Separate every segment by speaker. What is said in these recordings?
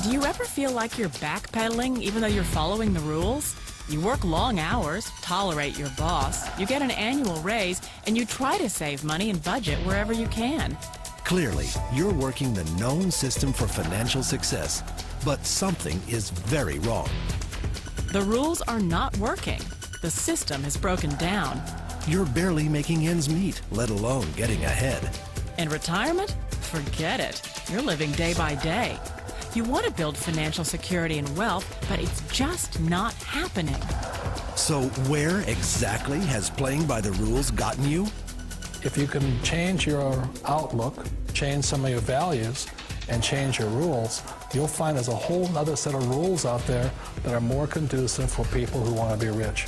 Speaker 1: Do you ever feel like you're backpedaling even though you're following the rules? You work long hours, tolerate your boss, you get an annual raise, and you try to save money and budget wherever you can.
Speaker 2: Clearly, you're working the known system for financial success, but something is very wrong.
Speaker 1: The rules are not working. The system is broken down.
Speaker 2: You're barely making ends meet, let alone getting ahead.
Speaker 1: And retirement? Forget it. You're living day by day. You want to build financial security and wealth, but it's just not happening.
Speaker 2: So where exactly has playing by the rules gotten you?
Speaker 3: If you can change your outlook, change some of your values, and change your rules, you'll find there's a whole other set of rules out there that are more conducive for people who want to be rich.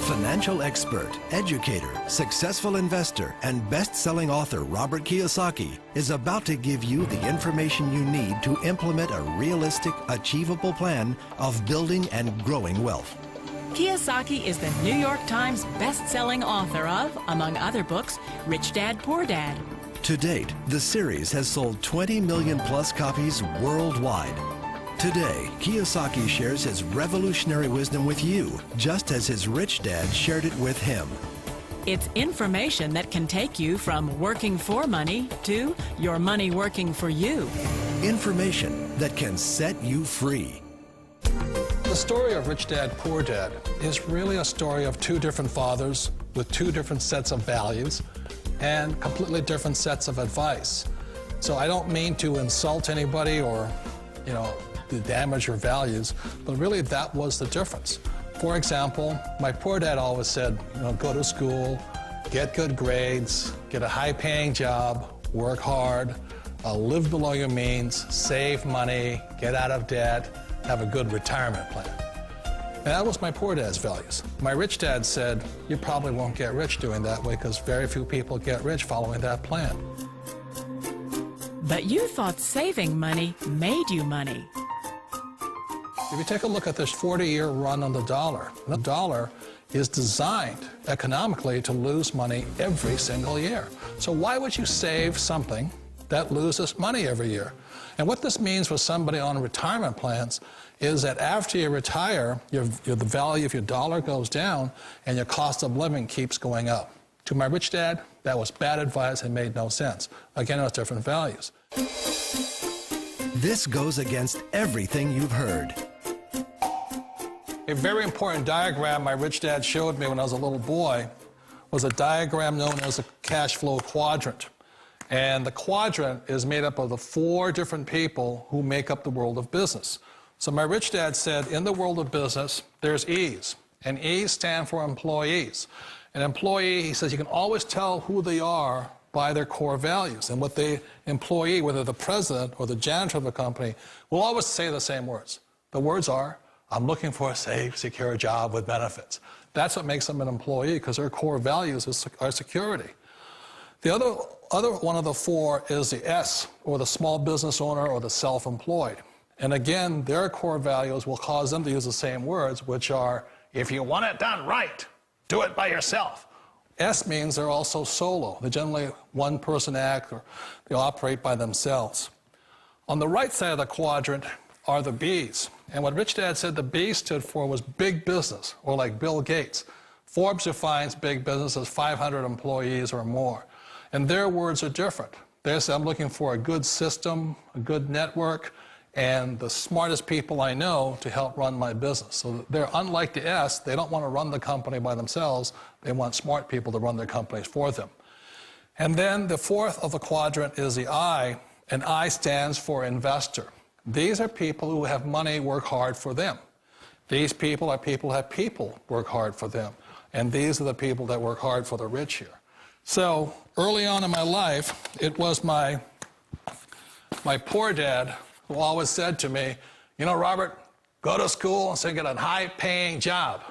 Speaker 2: Financial expert, educator, successful investor, and best-selling author Robert Kiyosaki is about to give you the information you need to implement a realistic, achievable plan of building and growing wealth.
Speaker 1: Kiyosaki is the New York Times best-selling author of, among other books, Rich Dad, Poor Dad.
Speaker 2: To date, the series has sold 20 million plus copies worldwide. Today, Kiyosaki shares his revolutionary wisdom with you, just as his rich dad shared it with him.
Speaker 1: It's information that can take you from working for money to your money working for you.
Speaker 2: Information that can set you free.
Speaker 3: The story of Rich Dad, Poor Dad is really a story of two different fathers with two different sets of values and completely different sets of advice. So I don't mean to insult anybody or, to damage your values, but really that was the difference. For example, my poor dad always said, go to school, get good grades, get a high-paying job, work hard, live below your means, save money, get out of debt, have a good retirement plan. And that was my poor dad's values. My rich dad said, you probably won't get rich doing that way because very few people get rich following that plan.
Speaker 1: But you thought saving money made you money.
Speaker 3: If you take a look at this 40-year run on the dollar is designed economically to lose money every single year. So why would you save something that loses money every year? And what this means for somebody on retirement plans is that after you retire, the value of your dollar goes down and your cost of living keeps going up. To my rich dad, that was bad advice and made no sense. Again, it was different values.
Speaker 2: This goes against everything you've heard.
Speaker 3: A very important diagram my rich dad showed me when I was a little boy was a diagram known as a cash flow quadrant. And the quadrant is made up of the 4 different people who make up the world of business. So my rich dad said, in the world of business, there's E's, and E's stand for employees. An employee, he says, you can always tell who they are by their core values. And what the employee, whether the president or the janitor of the company, will always say the same words. The words are, I'm looking for a safe, secure job with benefits. That's what makes them an employee, because their core values are security. The other one of the 4 is the S, or the small business owner or the self-employed. And again, their core values will cause them to use the same words, which are, if you want it done right, do it by yourself. S means they're also solo. They're generally one-person act, or they operate by themselves. On the right side of the quadrant are the B's. And what Rich Dad said the B stood for was big business, or like Bill Gates. Forbes defines big business as 500 employees or more. And their words are different. They say, I'm looking for a good system, a good network, and the smartest people I know to help run my business. So they're unlike the S. They don't want to run the company by themselves. They want smart people to run their companies for them. And then the 4th of the quadrant is the I, and I stands for investor. These are people who have money work hard for them. These people are people who have people work hard for them. And these are the people that work hard for the rich here. So early on in my life, it was my poor dad who always said to me, Robert, go to school and get a high-paying job.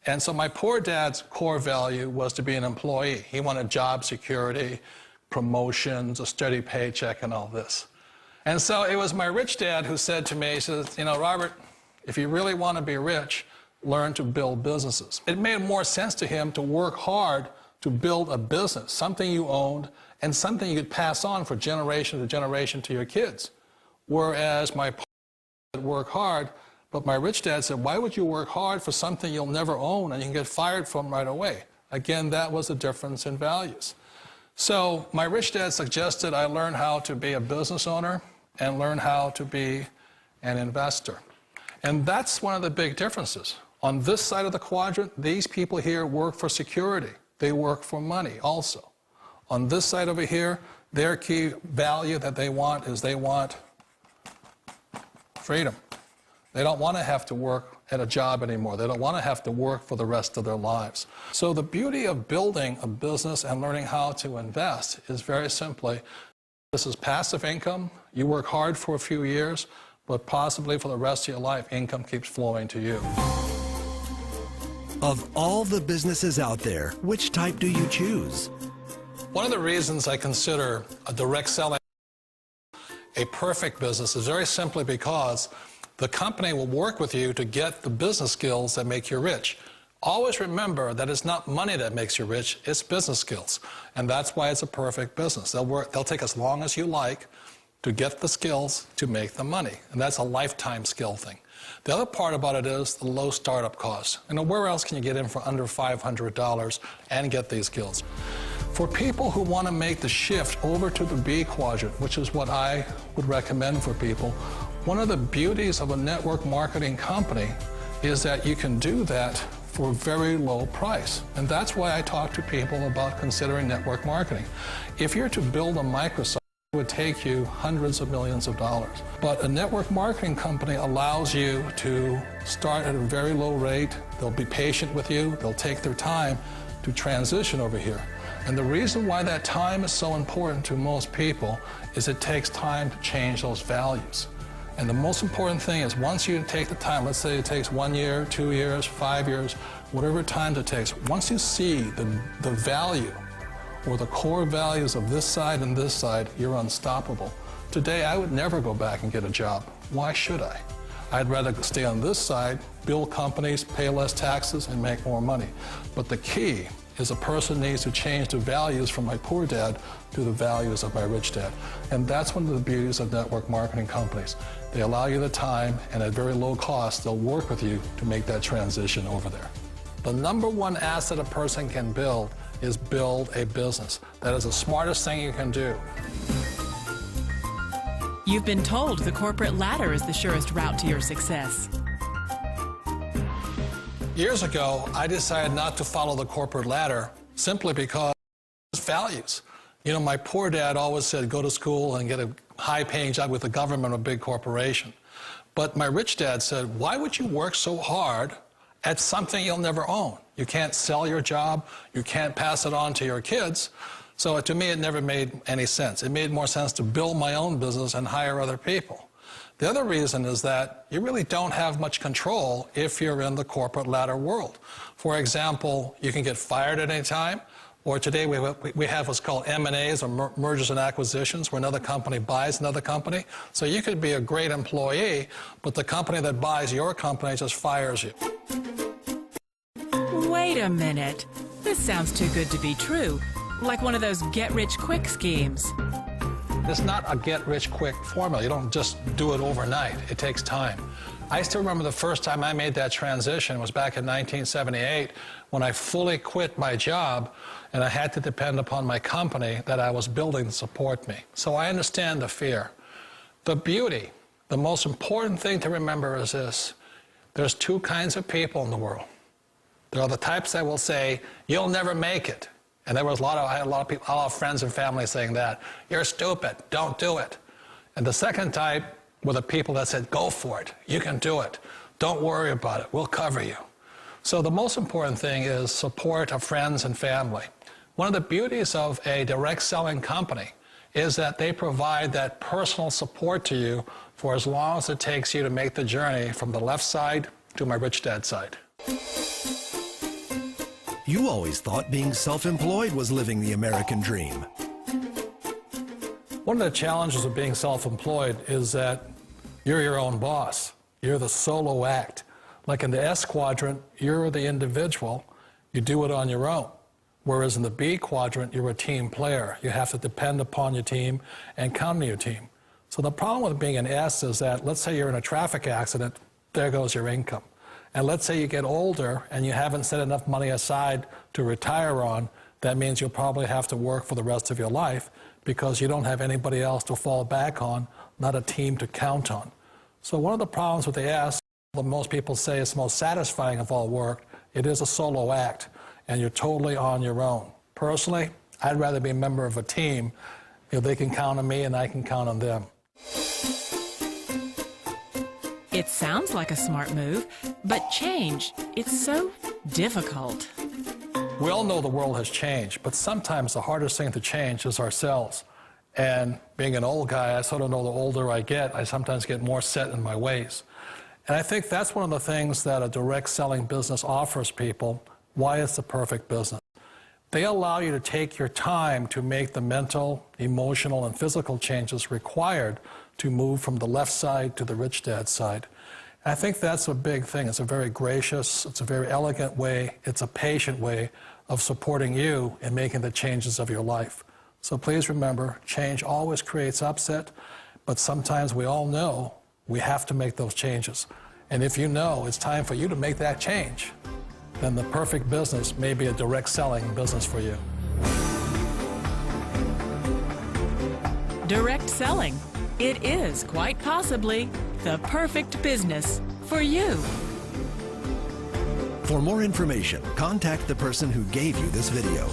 Speaker 3: And so my poor dad's core value was to be an employee. He wanted job security, promotions, a steady paycheck, and all this. And so it was my rich dad who said to me, he says, Robert, if you really want to be rich, learn to build businesses. It made more sense to him to work hard to build a business, something you owned and something you could pass on for generation to generation to your kids. Whereas my poor dad worked hard, but my rich dad said, why would you work hard for something you'll never own and you can get fired from right away? Again, that was a difference in values. So my rich dad suggested I learn how to be a business owner and learn how to be an investor. And that's one of the big differences. On this side of the quadrant, these people here work for security. They work for money also. On this side over here, their key value that they want is they want freedom. They don't want to have to work at a job anymore. They don't want to have to work for the rest of their lives. So the beauty of building a business and learning how to invest is very simply, this is passive income. You work hard for a few years, but possibly for the rest of your life, income keeps flowing to you.
Speaker 2: Of all the businesses out there, which type do you choose?
Speaker 3: One of the reasons I consider a direct selling a perfect business is very simply because the company will work with you to get the business skills that make you rich. Always remember that it's not money that makes you rich, it's business skills. And that's why it's a perfect business. They'll take as long as you like to get the skills to make the money. And that's a lifetime skill thing. The other part about it is the low startup cost. You know, where else can you get in for under $500 and get these skills? For people who want to make the shift over to the B quadrant, which is what I would recommend for people, one of the beauties of a network marketing company is that you can do that for a very low price. And that's why I talk to people about considering network marketing. If you're to build a microsite, it would take you hundreds of millions of dollars. But a network marketing company allows you to start at a very low rate. They'll be patient with you. They'll take their time to transition over here. And the reason why that time is so important to most people is it takes time to change those values. And the most important thing is once you take the time, let's say it takes 1 year, 2 years, 5 years, whatever time it takes, once you see the value or the core values of this side and this side, you're unstoppable. Today, I would never go back and get a job. Why should I? I'd rather stay on this side, build companies, pay less taxes, and make more money. But the key is a person needs to change the values from my poor dad to the values of my rich dad. And that's one of the beauties of network marketing companies. They allow you the time, and at very low cost, they'll work with you to make that transition over there. The number one asset a person can build is build a business. That is the smartest thing you can do.
Speaker 1: You've been told the corporate ladder is the surest route to your success.
Speaker 3: Years ago, I decided not to follow the corporate ladder simply because of values. You know, my poor dad always said, go to school and get a high-paying job with the government or a big corporation. But my rich dad said, why would you work so hard at something you'll never own? You can't sell your job. You can't pass it on to your kids. So to me, it never made any sense. It made more sense to build my own business and hire other people. The other reason is that you really don't have much control if you're in the corporate ladder world. For example, you can get fired at any time, or today we have what's called M&As, or mergers and acquisitions, where another company buys another company. So you could be a great employee, but the company that buys your company just fires you.
Speaker 1: Wait a minute. This sounds too good to be true. Like one of those get-rich-quick schemes.
Speaker 3: It's not a get-rich-quick formula. You don't just do it overnight. It takes time. I still remember the first time I made that transition was back in 1978 when I fully quit my job and I had to depend upon my company that I was building to support me. So I understand the fear. The beauty, the most important thing to remember is this. There's two kinds of people in the world. There are the types that will say, you'll never make it. And I had a lot of people, a lot of friends and family saying that. You're stupid, don't do it. And the second type were the people that said, go for it, you can do it. Don't worry about it, we'll cover you. So the most important thing is support of friends and family. One of the beauties of a direct selling company is that they provide that personal support to you for as long as it takes you to make the journey from the left side to my rich dad side.
Speaker 2: You always thought being self-employed was living the American dream.
Speaker 3: One of the challenges of being self-employed is that you're your own boss. You're the solo act. Like in the S quadrant, you're the individual. You do it on your own. Whereas in the B quadrant, you're a team player. You have to depend upon your team and count on your team. So the problem with being an S is that, let's say you're in a traffic accident, there goes your income. And let's say you get older and you haven't set enough money aside to retire on, that means you'll probably have to work for the rest of your life because you don't have anybody else to fall back on, not a team to count on. So one of the problems with the S, what most people say is the most satisfying of all work, it is a solo act, and you're totally on your own. Personally, I'd rather be a member of a team. You know, they can count on me and I can count on them.
Speaker 1: It sounds like a smart move, but change, it's so difficult.
Speaker 3: We all know the world has changed, but sometimes the hardest thing to change is ourselves. And being an old guy, I sort of know the older I get, I sometimes get more set in my ways. And I think that's one of the things that a direct selling business offers people, why it's the perfect business. They allow you to take your time to make the mental, emotional, and physical changes required to move from the left side to the rich dad side. And I think that's a big thing. It's a very gracious, it's a very elegant way, it's a patient way of supporting you in making the changes of your life. So please remember, change always creates upset, but sometimes we all know we have to make those changes. And if you know it's time for you to make that change, then the perfect business may be a direct selling business for you.
Speaker 1: Direct selling. It is quite possibly the perfect business for you.
Speaker 2: For more information, contact the person who gave you this video.